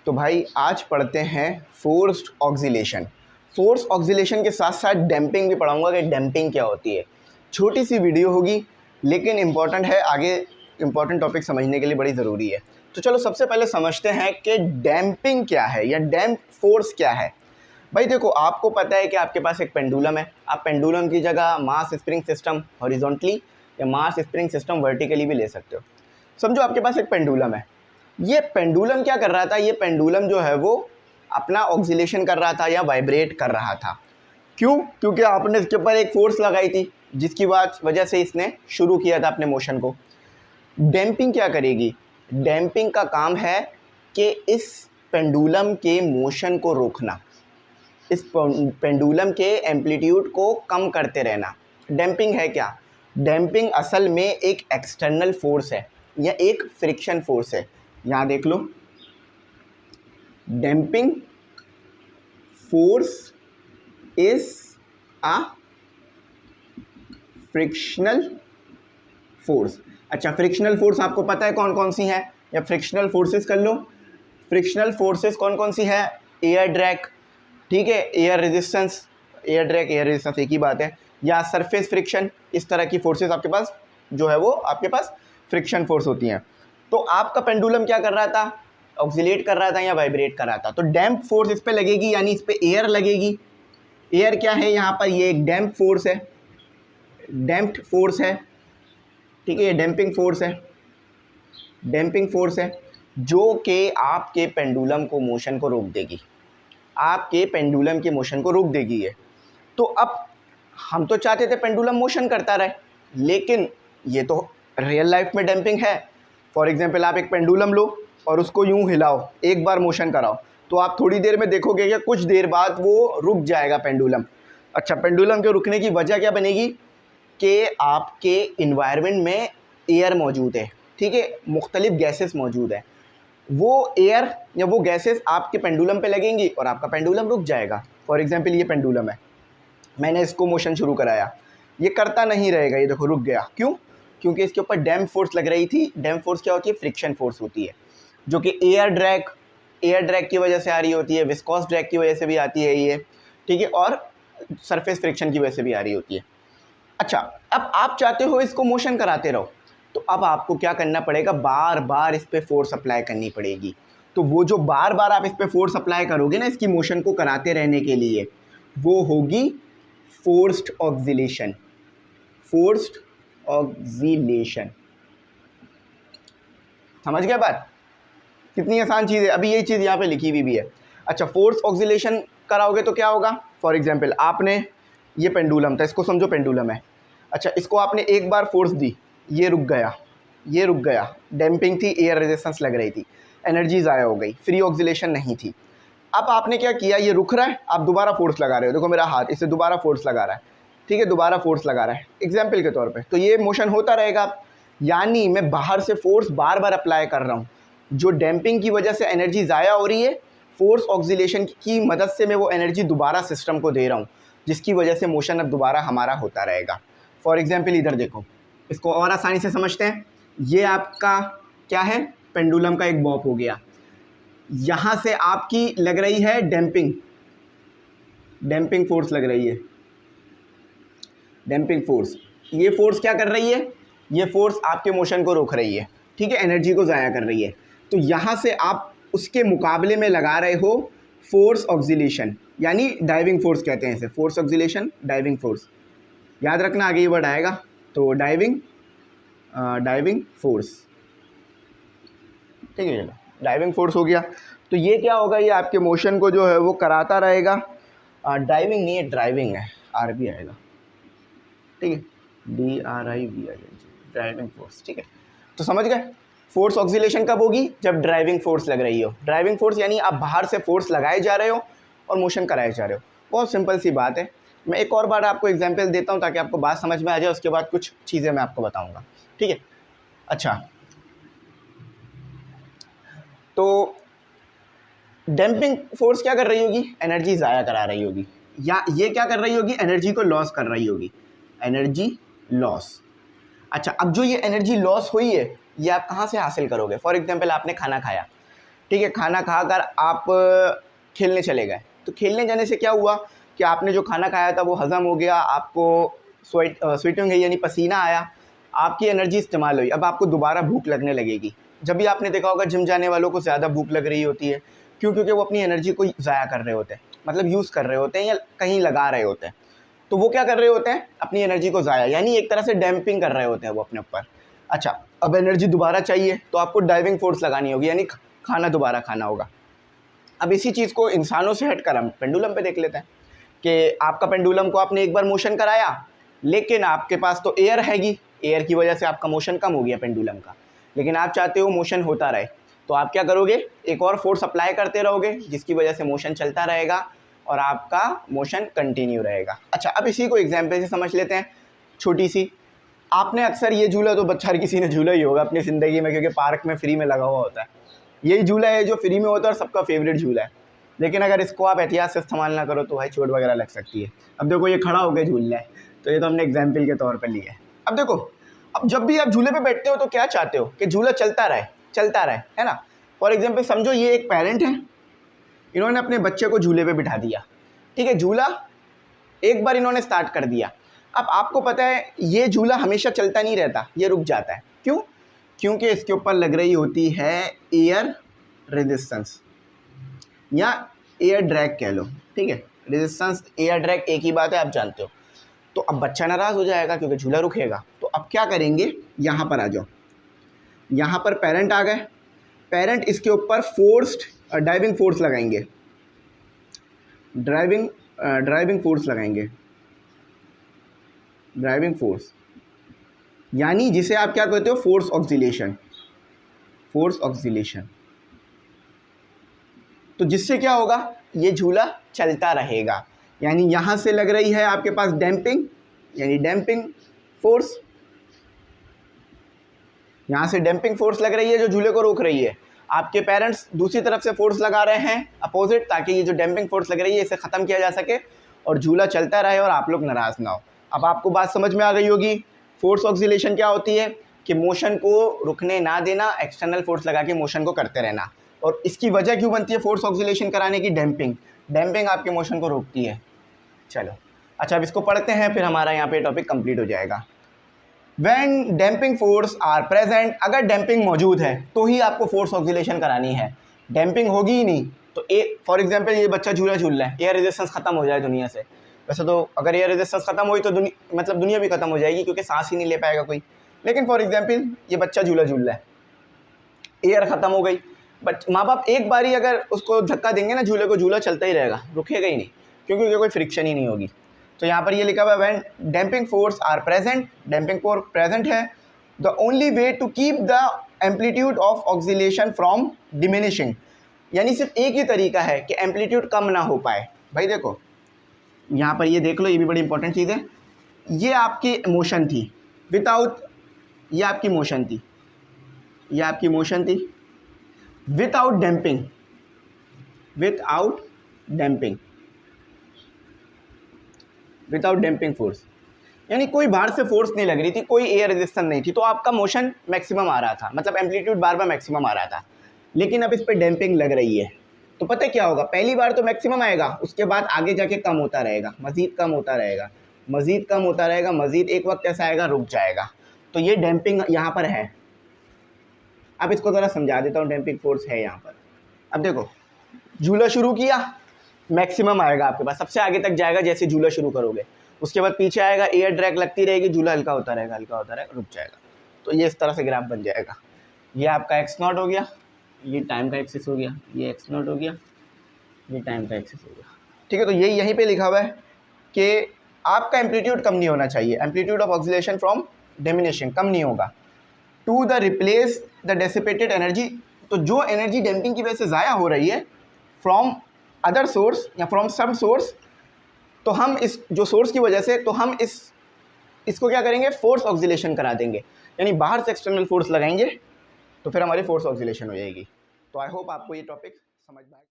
तो भाई आज पढ़ते हैं फोर्स्ड ऑक्सीलेशन। फोर्स ऑक्सीलेशन के साथ साथ डैम्पिंग भी पढ़ाऊंगा कि डैम्पिंग क्या होती है। छोटी सी वीडियो होगी लेकिन इम्पॉर्टेंट है, आगे इम्पॉर्टेंट टॉपिक समझने के लिए बड़ी ज़रूरी है। तो चलो सबसे पहले समझते हैं कि डैम्पिंग क्या है या डैम्प फोर्स क्या है। भाई देखो, आपको पता है कि आपके पास एक पेंडुलम है। आप पेंडुलम की जगह मास स्प्रिंग सिस्टम हॉरिजॉन्टली या मास स्प्रिंग सिस्टम वर्टिकली भी ले सकते हो। समझो आपके पास एक पेंडुलम है। ये पेंडुलम क्या कर रहा था? ये पेंडुलम जो है वो अपना ऑक्सीलेशन कर रहा था या वाइब्रेट कर रहा था। क्यों? क्योंकि आपने इसके ऊपर एक फोर्स लगाई थी जिसकी वजह से इसने शुरू किया था अपने मोशन को। डैम्पिंग क्या करेगी? डैम्पिंग का काम है कि इस पेंडुलम के मोशन को रोकना, इस पेंडुलम के एम्पलीट्यूड को कम करते रहना। डैम्पिंग है क्या? डैम्पिंग असल में एक एक्सटर्नल फोर्स है या एक फ्रिक्शन फोर्स है। यहाँ देख लो, damping force is a frictional force. अच्छा, फ्रिक्शनल फोर्स आपको पता है कौन कौन सी है, या फ्रिक्शनल फोर्सेस कर लो। फ्रिक्शनल फोर्सेस कौन कौन सी है? एयर ड्रैग, ठीक है, air resistance, air drag air resistance एक ही बात है, या सरफेस फ्रिक्शन। इस तरह की फोर्सेस आपके पास जो है वो आपके पास फ्रिक्शन फोर्स होती हैं। तो आपका पेंडुलम क्या कर रहा था? ऑक्सीलेट कर रहा था या वाइब्रेट कर रहा था। तो डैम्प फोर्स इस पे लगेगी, यानी इस पे एयर लगेगी। एयर क्या है यहाँ पर? ये एक डैम्प फोर्स है, डैम्प्ड फोर्स है, ठीक है, ये डैम्पिंग फोर्स है, डैम्पिंग फोर्स है जो कि आपके पेंडुलम को मोशन को रोक देगी, आपके पेंडुलम के मोशन को रोक देगी ये। तो अब हम तो चाहते थे पेंडुलम मोशन करता रहे, लेकिन ये तो रियल लाइफ में डैम्पिंग है। फॉर एग्जांपल, आप एक पेंडुलम लो और उसको यूं हिलाओ, एक बार मोशन कराओ, तो आप थोड़ी देर में देखोगे कि कुछ देर बाद वो रुक जाएगा पेंडुलम। अच्छा, पेंडुलम के रुकने की वजह क्या बनेगी? कि आपके इन्वायरमेंट में एयर मौजूद है, ठीक है, मुख्तलिफ गैसेस मौजूद है। वो एयर या वो गैसेस आपके पेंडुलम पे लगेंगी और आपका पेंडुलम रुक जाएगा। फॉर एग्जांपल, ये पेंडुलम है, मैंने इसको मोशन शुरू कराया, ये करता नहीं रहेगा, ये देखो रुक गया। क्यों? क्योंकि इसके ऊपर डैम्प फोर्स लग रही थी। डैम्प फोर्स क्या होती है? फ्रिक्शन फोर्स होती है, जो कि एयर ड्रैग की वजह से आ रही होती है, विस्कोस ड्रैग की वजह से भी आती है ये, ठीक है, और सरफेस फ्रिक्शन की वजह से भी आ रही होती है। अच्छा, अब आप चाहते हो इसको मोशन कराते रहो, तो अब आपको क्या करना पड़ेगा? बार बार इस पर फोर्स अप्लाई करनी पड़ेगी। तो वो जो बार बार आप इस पर फोर्स अप्लाई करोगे ना इसकी मोशन को कराते रहने के लिए, वो होगी फोर्स्ड ऑक्सीलेशन। फोर्स्ड ऑक्सीलेशन, समझ गए बात? कितनी आसान चीज़ है। अभी ये चीज़ यहाँ पे लिखी हुई भी है। अच्छा, फोर्स ऑक्सीलेशन कराओगे तो क्या होगा? फॉर एग्जांपल, आपने ये पेंडुलम था, इसको समझो पेंडुलम है। अच्छा, इसको आपने एक बार फोर्स दी, ये रुक गया, ये रुक गया। डैम्पिंग थी, एयर रेजिस्टेंस लग रही थी, एनर्जी ज़ाया हो गई, फ्री ऑक्सीलेशन नहीं थी। अब आपने क्या किया? ये रुक रहा है, आप दोबारा फोर्स लगा रहे हो। देखो मेरा हाथ, इससे दोबारा फोर्स लगा रहा है, ठीक है, दोबारा फोर्स लगा रहा है एग्जाम्पल के तौर पे, तो ये मोशन होता रहेगा। यानी मैं बाहर से फोर्स बार बार अप्लाई कर रहा हूँ, जो डैम्पिंग की वजह से एनर्जी ज़ाया हो रही है, फोर्स ऑक्सीलेशन की मदद से मैं वो एनर्जी दोबारा सिस्टम को दे रहा हूँ, जिसकी वजह से मोशन अब दोबारा हमारा होता रहेगा। फॉर एग्जाम्पल, इधर देखो, इसको और आसानी से समझते हैं। ये आपका क्या है? पेंडुलम का एक बॉब हो गया। यहाँ से आपकी लग रही है डैम्पिंग, डैम्पिंग फोर्स लग रही है, डैम्पिंग फोर्स। ये फोर्स क्या कर रही है? ये फोर्स आपके मोशन को रोक रही है, ठीक है, एनर्जी को ज़ाया कर रही है। तो यहाँ से आप उसके मुकाबले में लगा रहे हो फोर्स ऑक्सीलेशन, यानी डाइविंग फोर्स कहते हैं इसे। फोर्स ऑक्सीलेशन, डाइविंग फोर्स, याद रखना, आगे ये वर्ड आएगा। तो डाइविंग फोर्स, ठीक है, चलो, डाइविंग फोर्स हो गया। तो ये क्या होगा? ये आपके मोशन को जो है वो कराता रहेगा। डाइविंग नहीं है, ड्राइविंग है, आर भी आएगा, ठीक है, DRIVING, ड्राइविंग फोर्स, ठीक है। तो समझ गए? फोर्स ऑक्सीलेशन कब होगी? जब ड्राइविंग फोर्स लग रही हो। ड्राइविंग फोर्स यानी आप बाहर से फोर्स लगाए जा रहे हो और मोशन कराए जा रहे हो। बहुत सिंपल सी बात है। मैं एक और बार आपको एग्जांपल देता हूँ ताकि आपको बात समझ में आ जाए, उसके बाद कुछ चीज़ें मैं आपको बताऊँगा, ठीक है। अच्छा, तो डैम्पिंग फोर्स क्या कर रही होगी? एनर्जी ज़ाया करा रही होगी, या ये क्या कर रही होगी? एनर्जी को लॉस कर रही होगी, एनर्जी लॉस। अच्छा, अब जो ये एनर्जी लॉस हुई है, ये आप कहाँ से हासिल करोगे? फॉर एग्जांपल, आपने खाना खाया, ठीक है, खाना खाकर आप खेलने चले गए, तो खेलने जाने से क्या हुआ कि आपने जो खाना खाया था वो हज़म हो गया, आपको स्वेटिंग है यानी पसीना आया, आपकी एनर्जी इस्तेमाल हुई। अब आपको दोबारा भूख लगने लगेगी। जब भी आपने देखा होगा जिम जाने वालों को ज़्यादा भूख लग रही होती है, क्यों? क्योंकि वो अपनी एनर्जी को ज़ाया कर रहे होते हैं, मतलब यूज़ कर रहे होते हैं या कहीं लगा रहे होते हैं। तो वो क्या कर रहे होते हैं? अपनी एनर्जी को ज़ाया, यानी एक तरह से डैम्पिंग कर रहे होते हैं वो अपने ऊपर। अच्छा, अब एनर्जी दोबारा चाहिए तो आपको ड्राइविंग फोर्स लगानी होगी, यानी खाना दोबारा खाना होगा। अब इसी चीज़ को इंसानों से हटकर हम पेंडुलम पे देख लेते हैं कि आपका पेंडुलम को आपने एक बार मोशन कराया, लेकिन आपके पास तो एयर हैगी, एयर की वजह से आपका मोशन कम हो गया पेंडुलम का, लेकिन आप चाहते हो मोशन होता रहे, तो आप क्या करोगे? एक और फोर्स अप्लाई करते रहोगे, जिसकी वजह से मोशन चलता रहेगा और आपका मोशन कंटिन्यू रहेगा। अच्छा, अब इसी को एग्जाम्पल से समझ लेते हैं, छोटी सी। आपने अक्सर ये झूला तो बच्चा हर किसी ने झूला ही होगा अपनी ज़िंदगी में, क्योंकि पार्क में फ्री में लगा हुआ होता है। यही झूला है जो फ्री में होता है और सबका फेवरेट झूला है, लेकिन अगर इसको आप एहतियात से इस्तेमाल ना करो तो भाई चोट वगैरह लग सकती है। अब देखो ये खड़ा होकर झूल रहा है, तो ये तो हमने एग्जाम्पल के तौर पर लिया है। अब देखो, अब जब भी आप झूले पे बैठते हो तो क्या चाहते हो कि झूला चलता रहे, है ना। फॉर एग्जाम्पल समझो ये एक पेरेंट है, इन्होंने अपने बच्चे को झूले पे बिठा दिया, ठीक है। झूला एक बार इन्होंने स्टार्ट कर दिया। अब आपको पता है ये झूला हमेशा चलता नहीं रहता, ये रुक जाता है। क्यों? क्योंकि इसके ऊपर लग रही होती है एयर रेजिस्टेंस या एयर ड्रैग कह लो, ठीक है। रेजिस्टेंस, एयर ड्रैग एक ही बात है, आप जानते हो। तो अब बच्चा नाराज़ हो जाएगा क्योंकि झूला रुकेगा। तो अब क्या करेंगे? यहाँ पर आ जाओ, यहाँ पर पेरेंट आ गए। पेरेंट इसके ऊपर फोर्स्ड ड्राइविंग फोर्स लगाएंगे, ड्राइविंग फोर्स लगाएंगे, ड्राइविंग फोर्स, यानी जिसे आप क्या कहते हो? Force oscillation, force oscillation. तो जिससे क्या होगा? ये झूला चलता रहेगा, यानी यहाँ से लग रही है आपके पास डैम्पिंग, यानी डैम्पिंग फोर्स, यहाँ से डैम्पिंग फोर्स लग रही है जो झूले को रोक रही है। आपके पेरेंट्स दूसरी तरफ से फोर्स लगा रहे हैं अपोजिट, ताकि ये जो डैम्पिंग फोर्स लग रही है इसे ख़त्म किया जा सके और झूला चलता रहे और आप लोग नाराज़ ना हो। अब आपको बात समझ में आ गई होगी। फोर्स ऑक्सीलेशन क्या होती है कि मोशन को रुकने ना देना, एक्सटर्नल फोर्स लगा के मोशन को करते रहना। और इसकी वजह क्यों बनती है फोर्स ऑक्सीलेशन कराने की? डैम्पिंग। डैम्पिंग आपके मोशन को रोकती है। चलो अच्छा, अब इसको पढ़ते हैं, फिर हमारा यहाँ पे टॉपिक कंप्लीट हो जाएगा। When damping force are present, अगर डैम्पिंग मौजूद है तो ही आपको फोर्स ऑक्सीलेशन करानी है। डैम्पिंग होगी ही नहीं तो फॉर एग्जांपल ये बच्चा झूला झूल रहा है, एयर रेजिस्टेंस खत्म हो जाए दुनिया से। वैसे तो अगर एयर रेजिस्टेंस खत्म हुई तो दुनिया भी खत्म हो जाएगी, क्योंकि सांस ही नहीं ले पाएगा कोई। लेकिन फॉर एग्जांपल ये बच्चा झूला झूल रहा है, एयर ख़त्म हो गई, बट माँ बाप एक बारी अगर उसको धक्का देंगे ना झूले को, झूला चलता ही रहेगा, रुकेगा ही नहीं, क्योंकि कोई फ्रिक्शन ही नहीं होगी। तो यहाँ पर ये लिखा हुआ है when damping force are present, damping force present है, the only way to keep the amplitude of oscillation from diminishing, यानी सिर्फ एक ही तरीका है कि एम्पलीट्यूड कम ना हो पाए। भाई देखो यहाँ पर ये देख लो, ये भी बड़ी इंपॉर्टेंट चीज़ है। ये आपकी मोशन थी विदाउट, ये आपकी मोशन थी, ये आपकी मोशन थी without damping, without damping, without damping force, यानी कोई बाहर से फोर्स नहीं लग रही थी, कोई एयर रेजिस्टेंस नहीं थी, तो आपका मोशन मैक्सिमम आ रहा था, मतलब एम्पलीट्यूड बार बार मैक्सिमम आ रहा था। लेकिन अब इस पर डैम्पिंग लग रही है तो पता क्या होगा? पहली बार तो मैक्सिमम आएगा, उसके बाद आगे जाके कम होता रहेगा, मज़ीद कम होता रहेगा, मज़ीद कम होता रहेगा, मज़ीद एक वक्त ऐसा आएगा रुक जाएगा। तो ये डैम्पिंग यहाँ पर है। अब इसको ज़रा समझा देता हूँ, डैम्पिंग फोर्स है यहाँ पर। अब देखो झूला शुरू किया, मैक्सिमम आएगा आपके पास, सबसे आगे तक जाएगा जैसे झूला शुरू करोगे, उसके बाद पीछे आएगा, एयर ड्रैग लगती रहेगी, झूला हल्का होता रहेगा, हल्का होता रहेगा, रुक जाएगा। तो ये इस तरह से ग्राफ बन जाएगा। ये आपका x0 हो गया, ये टाइम का एक्सिस हो गया, ये x0 हो गया, ये टाइम का एक्सिस हो गया, ठीक है। तो ये यहीं पे लिखा हुआ है कि आपका एम्पलीट्यूड कम नहीं होना चाहिए, amplitude of oscillation from diminishing कम नहीं होगा, to the replace the dissipated energy, तो जो एनर्जी डैम्पिंग की वजह से ज़ाया हो रही है फ्रॉम अदर सोर्स या फ्रॉम सम सोर्स, तो हम इस जो सोर्स की वजह से, तो हम इसको क्या करेंगे? फोर्स ऑक्सीलेशन करा देंगे, यानी बाहर से एक्सटर्नल फोर्स लगाएंगे तो फिर हमारी फोर्स ऑक्सीलेशन हो जाएगी। तो आई होप आपको ये टॉपिक समझ में आए।